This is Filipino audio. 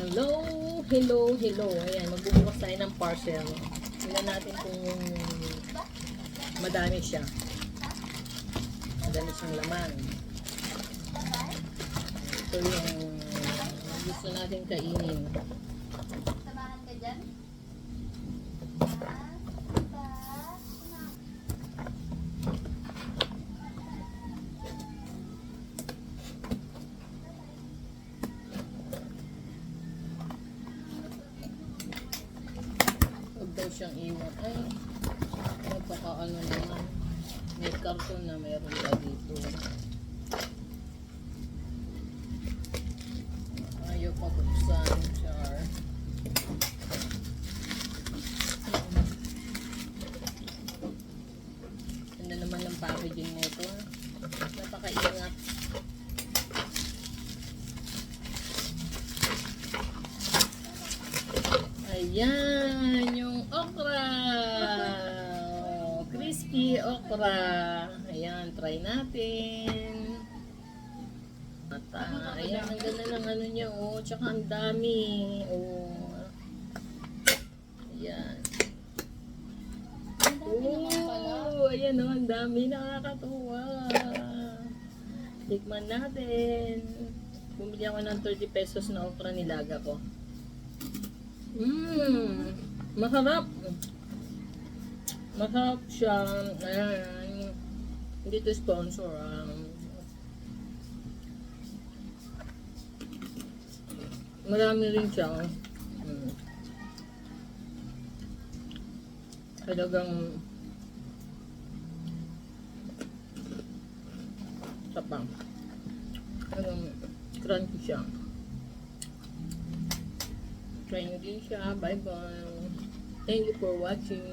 Hello, hello, hello. Ayan, magbubukas tayo ng parcel. Tingnan natin kung madami siya. Madami siyang laman. Ito yung gusto natin kainin. Samahan ka dyan? Huwag daw siyang iwan. Ay, magpakaano naman. May karton na meron pa dito. Ayaw pa buksan, char. Ganda naman ng packaging nito. Napakaingat. Ayan, yung okra. Crispy okra. Ayan, try natin. Mata. Ayan, ang ganda ng ano niya, oh. Tsaka ang dami. Oh. Ayan. Oh, ayan, oh. Ang dami. Nakakatuwa. Tikman natin. Bumili ako ng 30 pesos na okra, nilaga ko. Masarap. Masarap siya. Ayan. Hindi to sponsor. Marami rin siya. Talagang sapang. Talagang crunchy siya. Try nyo din siya. Bye-bye. Thank you for watching.